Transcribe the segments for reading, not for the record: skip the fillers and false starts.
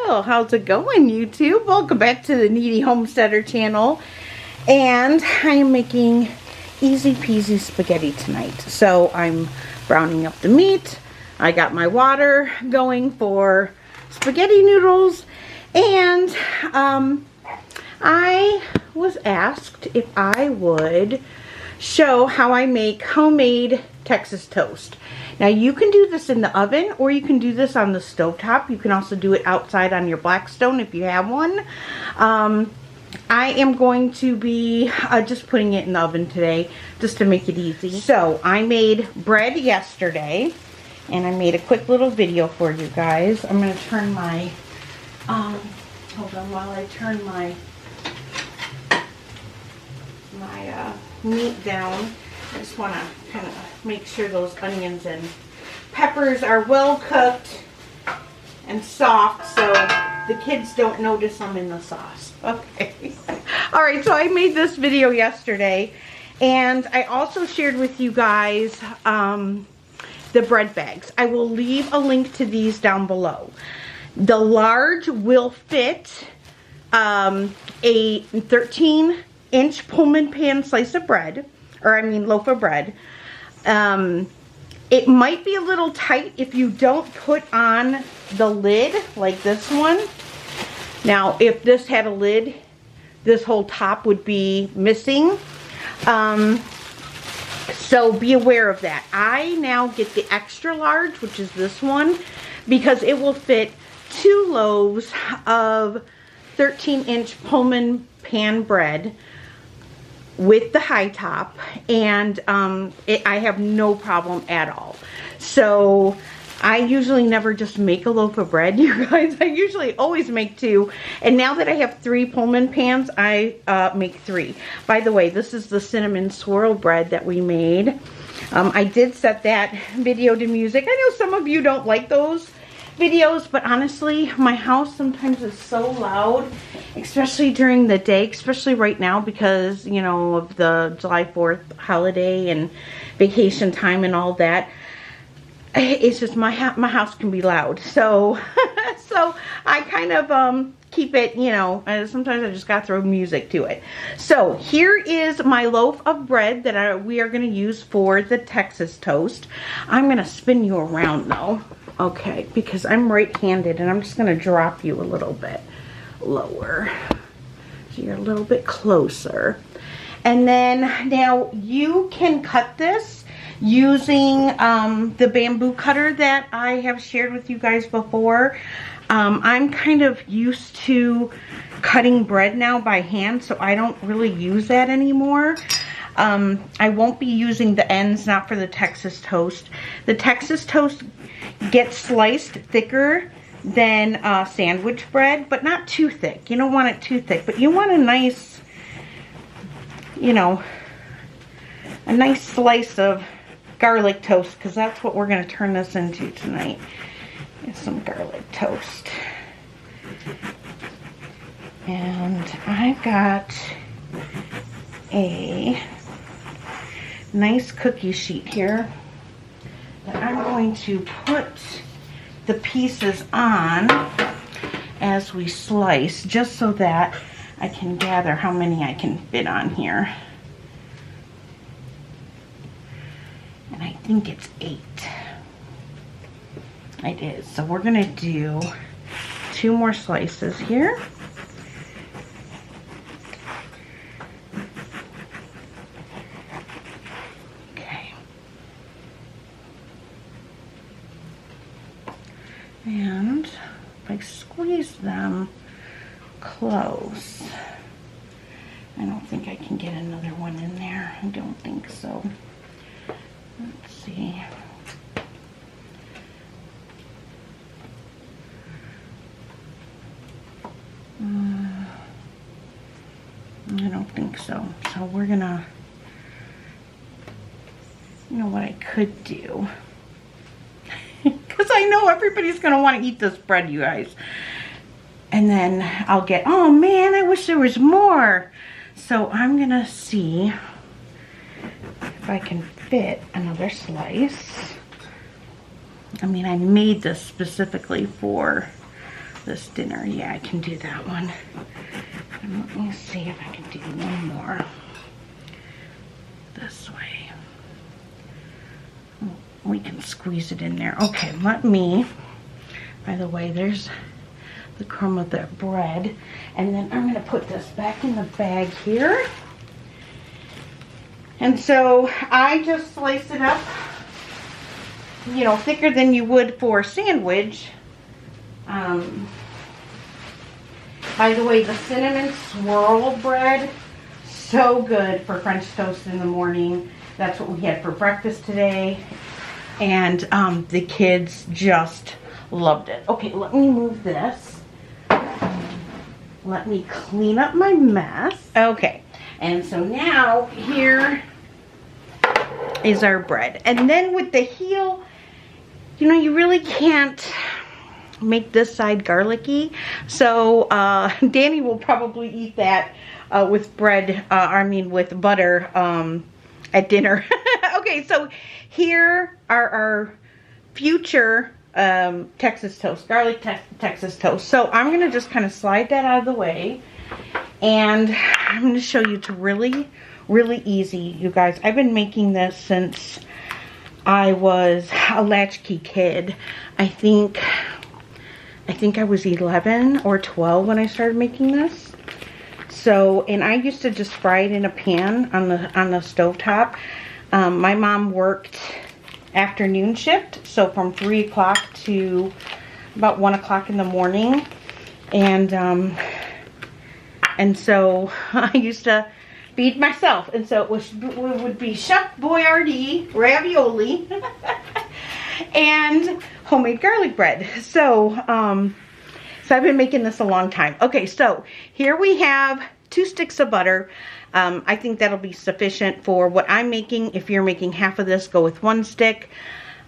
Well, how's it going, YouTube? Welcome back to the Kneady Homesteader channel. And I am making easy peasy spaghetti tonight. So I'm browning up the meat. I got my water going for spaghetti noodles. And I was asked if I would show how I make homemade Texas toast. Now you can do this in the oven or you can do this on the stovetop. You can also do it outside on your Blackstone if you have one. I am going to be just putting it in the oven today just to make it easy. So I made bread yesterday and I made a quick little video for you guys. I'm going to turn my, hold on while I turn my meat down. I just want to kind of make sure those onions and peppers are well cooked and soft so the kids don't notice I'm in the sauce. Okay. Alright, so I made this video yesterday and I also shared with you guys the bread bags. I will leave a link to these down below. The large will fit a 13-inch Pullman pan slice of bread. Or I mean loaf of bread. It might be a little tight if you don't put on the lid like this one. Now if this had a lid, this whole top would be missing. So be aware of that. I now get the extra large, which is this one, because it will fit 2 loaves of 13-inch Pullman pan bread with the high top, and I have no problem at all. So I usually never just make a loaf of bread, you guys. I usually always make 2, and now that I have 3 Pullman pans, I make 3. By the way, this is the cinnamon swirl bread that we made. I did set that video to music. I know some of you don't like those videos, but honestly my house sometimes is so loud, especially during the day, especially right now because, you know, of the July 4th holiday and vacation time and all that. It's just my house can be loud, so so I kind of keep it, you know, sometimes I just gotta throw music to it. So here is my loaf of bread that we are going to use for the Texas toast. I'm going to spin you around though. Okay, because I'm right-handed and I'm just going to drop you a little bit lower so you're a little bit closer. And then now you can cut this using the bamboo cutter that I have shared with you guys before. I'm kind of used to cutting bread now by hand, so I don't really use that anymore. I won't be using the ends, not for the Texas toast. The Texas toast gets sliced thicker than sandwich bread, but not too thick. You don't want it too thick, but you want a nice, you know, a nice slice of garlic toast, because that's what we're going to turn this into tonight. Is some garlic toast. And I've got a nice cookie sheet here that I'm going to put the pieces on as we slice, just so that I can gather how many I can fit on here. And I think it's 8. It is. So we're going to do 2 more slices here. And if I squeeze them close, I don't think I can get another one in there. I don't think so. Let's see. I don't think so. So we're gonna, you know what I could do? Because I know everybody's going to want to eat this bread, you guys. And then I'll get, oh man, I wish there was more. So I'm going to see if I can fit another slice. I mean, I made this specifically for this dinner. Yeah, I can do that one. And let me see if I can do one more this way. We can squeeze it in there. Okay, let me, by the way, there's the crumb of the bread. And then I'm gonna put this back in the bag here. And so I just slice it up, you know, thicker than you would for a sandwich. By the way, the cinnamon swirl bread, so good for French toast in the morning. That's what we had for breakfast today. And the kids just loved it. Okay, let me move this. Let me clean up my mess. Okay, and so now here is our bread. And then with the heel, you know, you really can't make this side garlicky. So Danny will probably eat that with bread, with butter at dinner. Okay, so here are our future Texas toast, garlic Texas toast. So I'm gonna just kind of slide that out of the way, and I'm gonna show you. It's really, really easy, you guys. I've been making this since I was a latchkey kid. I think I was 11 or 12 when I started making this. So, and I used to just fry it in a pan on the stovetop. My mom worked afternoon shift, so from 3 o'clock to about 1 o'clock in the morning. And so I used to feed myself. And so it would be Chef Boyardee ravioli and homemade garlic bread. So I've been making this a long time. Okay, so here we have 2 sticks of butter. I think that'll be sufficient for what I'm making. If you're making half of this, go with 1 stick.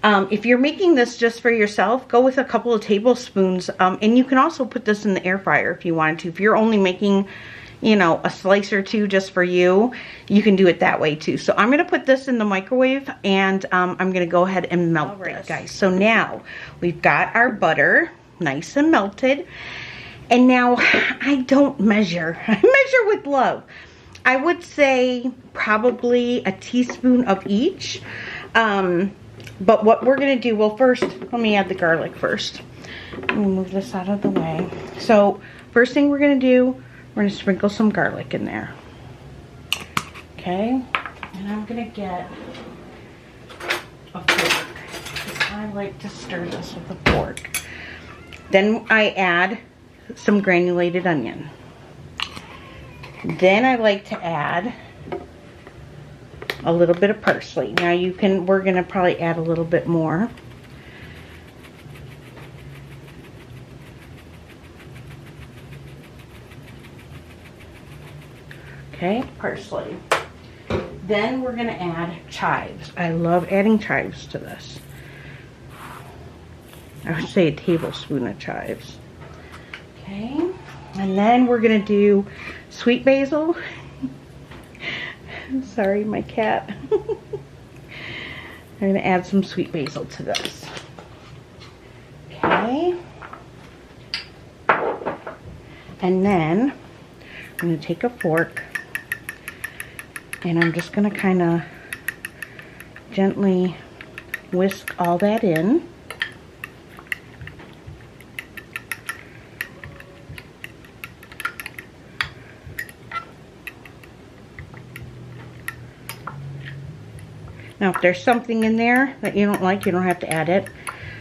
If you're making this just for yourself, go with a couple of tablespoons. And you can also put this in the air fryer if you wanted to. If you're only making, you know, a slice or 2 just for you, you can do it that way too. So I'm going to put this in the microwave, and I'm going to go ahead and melt this, guys. So now we've got our butter nice and melted. And now I don't measure. I measure with love. I would say probably a teaspoon of each. But what we're going to do, well, first, let me add the garlic first. Let me move this out of the way. So first thing we're going to do, we're going to sprinkle some garlic in there. Okay. And I'm going to get a fork, because I like to stir this with a fork. Then I add some granulated onion. Then I like to add a little bit of parsley. Now we're gonna probably add a little bit more. Okay, parsley. Then we're gonna add chives. I love adding chives to this. I would say a tablespoon of chives. Okay, and then we're gonna do sweet basil. Sorry, my cat. I'm gonna add some sweet basil to this. Okay, and then I'm gonna take a fork, and I'm just gonna kind of gently whisk all that in. Now, if there's something in there that you don't like, you don't have to add it.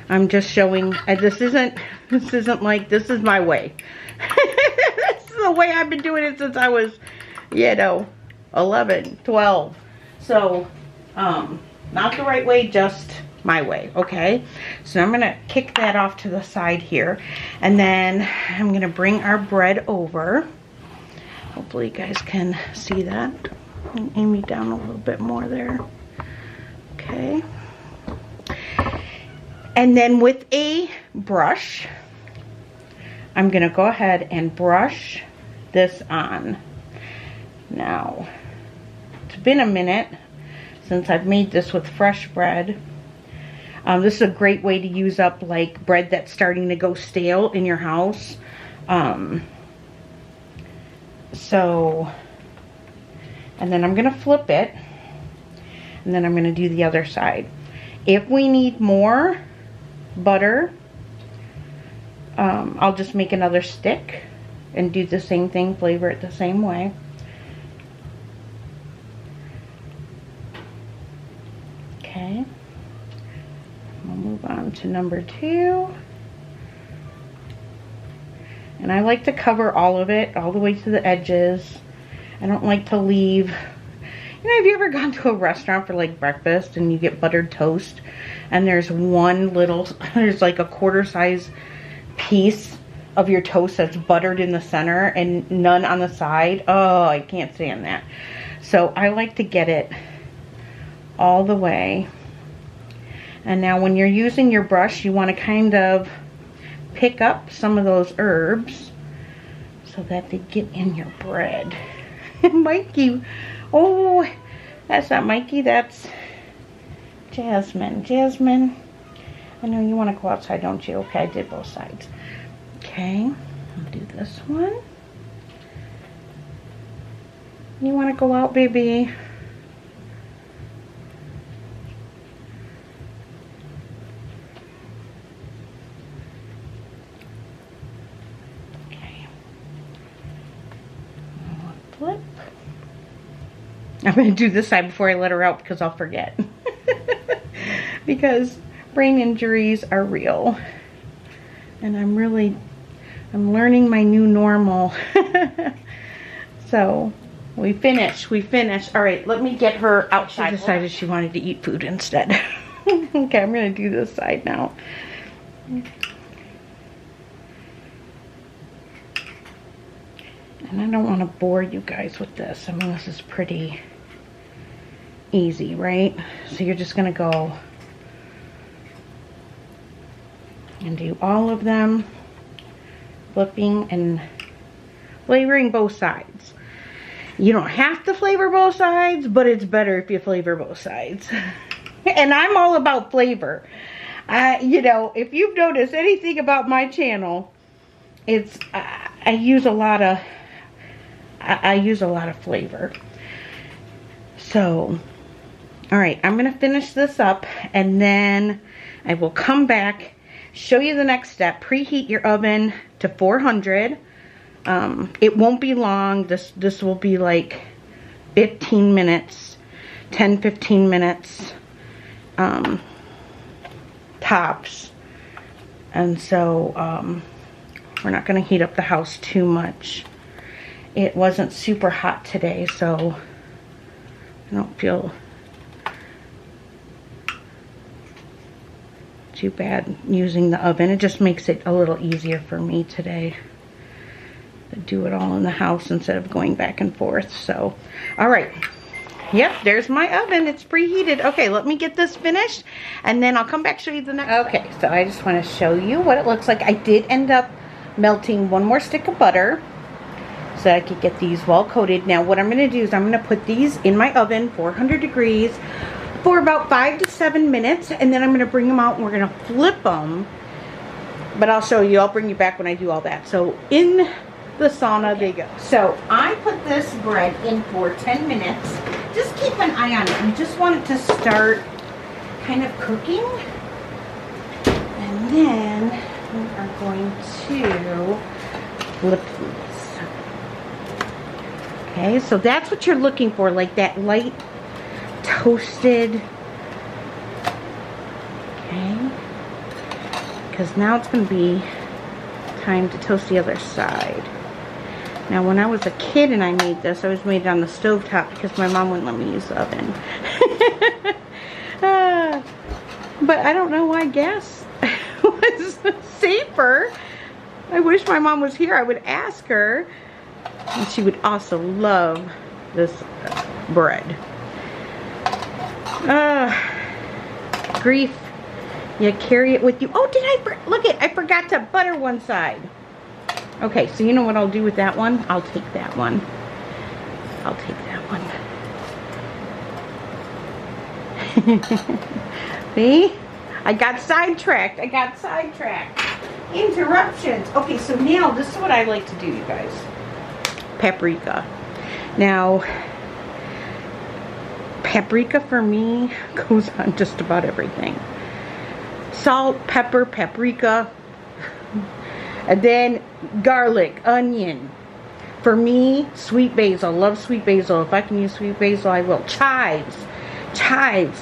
I'm just showing, this isn't like, this is my way. This is the way I've been doing it since I was, you know, 11, 12. So, not the right way, just my way, okay? So I'm gonna kick that off to the side here. And then I'm gonna bring our bread over. Hopefully you guys can see that. And aim me down a little bit more there. Okay, and then with a brush, I'm gonna go ahead and brush this on. Now, it's been a minute since I've made this with fresh bread. This is a great way to use up like bread that's starting to go stale in your house. So, and then I'm going to flip it, and then I'm going to do the other side. If we need more butter, I'll just make another stick and do the same thing, flavor it the same way. Okay, we'll move on to number 2. And I like to cover all of it, all the way to the edges. I don't like to leave. You know, have you ever gone to a restaurant for like breakfast and you get buttered toast and there's one little, there's like a quarter size piece of your toast that's buttered in the center and none on the side? Oh, I can't stand that. So I like to get it all the way. And now when you're using your brush, you want to kind of pick up some of those herbs so that they get in your bread. Mikey, oh, that's not Mikey, that's Jasmine. Jasmine, I know you want to go outside, don't you? Okay, I did both sides. Okay, I'll do this one. You want to go out, baby? Flip. I'm going to do this side before I let her out because I'll forget. Because brain injuries are real. And I'm learning my new normal. So, we finished. All right, let me get her outside. She decided she wanted to eat food instead. Okay, I'm going to do this side now. And I don't want to bore you guys with this. I mean, this is pretty easy, right? So you're just going to go and do all of them, flipping and flavoring both sides. You don't have to flavor both sides, but it's better if you flavor both sides. And I'm all about flavor. You know, if you've noticed anything about my channel, it's I use a lot of flavor. So, all right, I'm going to finish this up and then I will come back, show you the next step. Preheat your oven to 400. It won't be long. This will be like 15 minutes, 10-15 minutes tops. And so we're not going to heat up the house too much. It wasn't super hot today, so I don't feel too bad using the oven. It just makes it a little easier for me today to do it all in the house instead of going back and forth. So, all right. Yep, there's my oven. It's preheated. Okay, let me get this finished, and then I'll come back and show you the next. Okay, so I just want to show you what it looks like. I did end up melting one more stick of butter so I could get these well coated. Now what I'm going to do is I'm going to put these in my oven, 400 degrees, for about 5 to 7 minutes, and then I'm going to bring them out and we're going to flip them. But I'll show you. I'll bring you back when I do all that. So in the sauna they go. So I put this bread in for 10 minutes. Just keep an eye on it. You just want it to start kind of cooking. And then we are going to flip these. Okay, so that's what you're looking for, like that light toasted. Okay, because now it's going to be time to toast the other side. Now when I was a kid and I made this, I was made it on the stovetop because my mom wouldn't let me use the oven. But I don't know why gas was safer. I wish my mom was here. I would ask her. And she would also love this bread. Grief. You carry it with you. Oh, did I? Look it. I forgot to butter one side. Okay, so you know what I'll do with that one? I'll take that one. I'll take that one. See? I got sidetracked. Interruptions. Okay, so now this is what I like to do, you guys. Paprika. Now, paprika for me goes on just about everything. Salt, pepper, paprika, and then garlic, onion. For me, sweet basil. Love sweet basil. If I can use sweet basil, I will. Chives,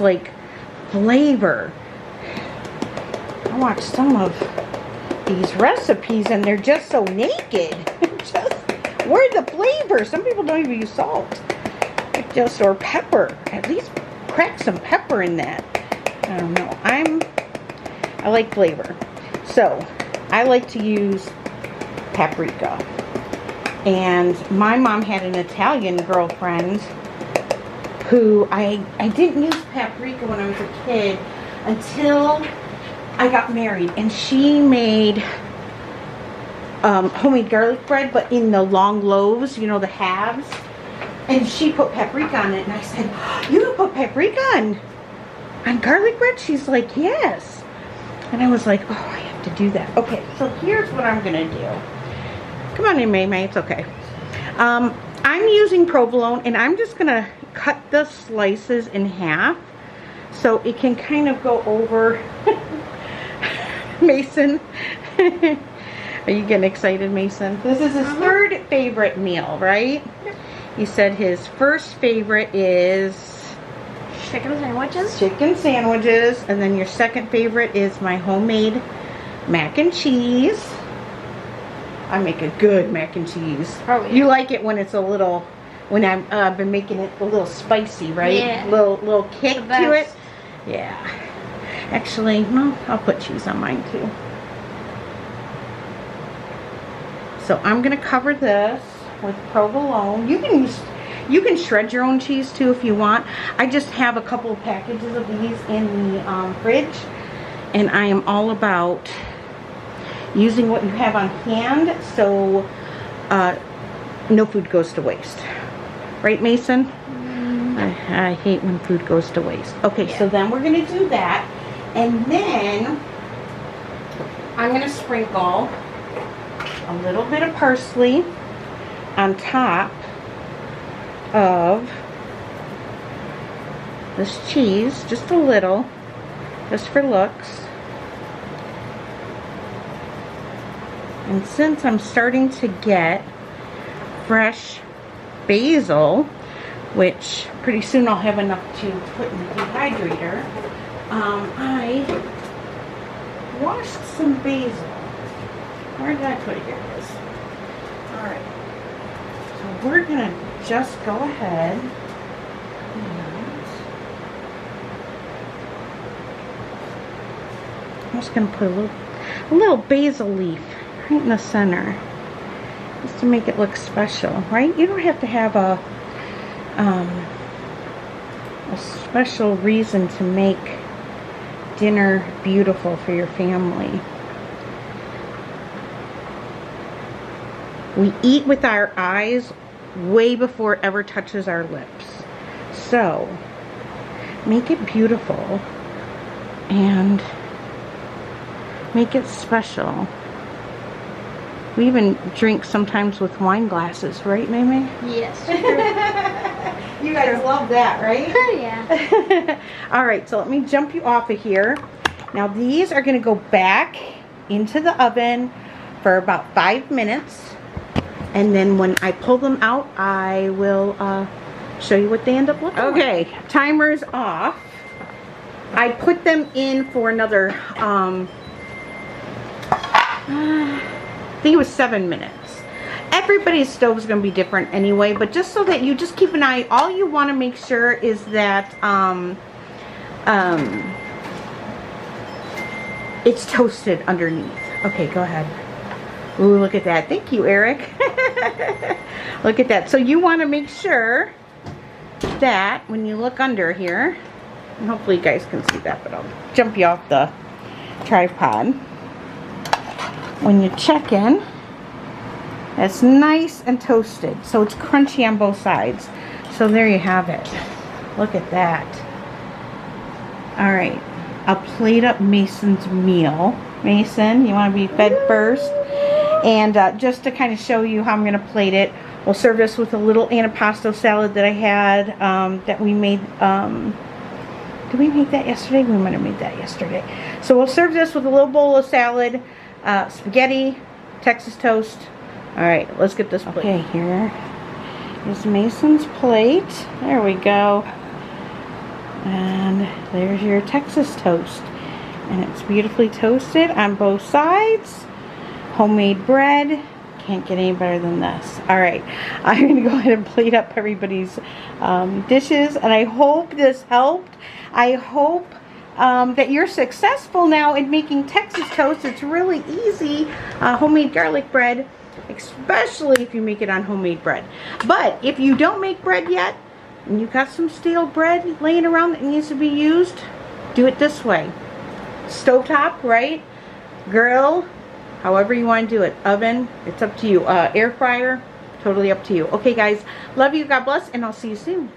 like flavor. I watched some of these recipes and they're just so naked. Where's the flavor? Some people don't even use salt. Or pepper. At least crack some pepper in that. I don't know. I like flavor. So, I like to use paprika. And my mom had an Italian girlfriend who I didn't use paprika when I was a kid until I got married. And she made homemade garlic bread, but in the long loaves, you know, the halves. And she put paprika on it. And I said, you can put paprika on garlic bread? She's like, yes. And I was like, oh, I have to do that. Okay, so here's what I'm going to do. Come on in, May. It's okay. I'm using provolone, and I'm just going to cut the slices in half so it can kind of go over. Mason. Are you getting excited, Mason? This is his third favorite meal, right? He said his first favorite is chicken sandwiches. Chicken sandwiches. And then your second favorite is my homemade mac and cheese. I make a good mac and cheese. Oh, yeah. You like it when it's a little, when I've been making it a little spicy, right? Yeah. Little kick to it. Yeah. Actually, well, I'll put cheese on mine too. So I'm gonna cover this with provolone. You can shred your own cheese too if you want. I just have a couple of packages of these in the fridge, and I am all about using what you have on hand, so no food goes to waste. Right, Mason? I hate when food goes to waste. Okay, yeah. So then we're gonna do that, and then I'm gonna sprinkle a little bit of parsley on top of this cheese, just a little, just for looks. And since I'm starting to get fresh basil, which pretty soon I'll have enough to put in the dehydrator, I washed some basil. Where did I put it? Here it is. Alright. So we're going to just go ahead and I'm just going to put a little basil leaf right in the center, just to make it look special, right? You don't have to have a special reason to make dinner beautiful for your family. We eat with our eyes way before it ever touches our lips. So, make it beautiful and make it special. We even drink sometimes with wine glasses, right, Mimi? Yes. You guys love that, right? Yeah. Alright, so let me jump you off of here. Now these are going to go back into the oven for about 5 minutes. And then when I pull them out, I will show you what they end up looking like. Okay, timer's off. I put them in for another, I think it was 7 minutes. Everybody's stove is going to be different anyway, but just so that you just keep an eye, all you want to make sure is that it's toasted underneath. Okay, go ahead. Ooh, look at that. Thank you, Eric. Look at that. So you want to make sure that when you look under here, and hopefully you guys can see that, but I'll jump you off the tripod. When you check in, it's nice and toasted, so it's crunchy on both sides. So there you have it. Look at that. All right, I'll plate up Mason's meal. Mason, you want to be fed first? And just to kind of show you how I'm going to plate it, we'll serve this with a little antipasto salad that I had that we made. Did we make that yesterday? We might have made that yesterday. So we'll serve this with a little bowl of salad, spaghetti, Texas toast. All right, let's get this plate. Okay, here is Mason's plate. There we go. And there's your Texas toast. And it's beautifully toasted on both sides. Homemade bread. Can't get any better than this. Alright, I'm going to go ahead and plate up everybody's dishes. And I hope this helped. I hope that you're successful now in making Texas toast. It's really easy. Homemade garlic bread. Especially if you make it on homemade bread. But if you don't make bread yet, and you've got some stale bread laying around that needs to be used, do it this way. Stovetop, right? Grill, however you want to do it. Oven, it's up to you. Air fryer, totally up to you. Okay guys, love you, God bless, and I'll see you soon.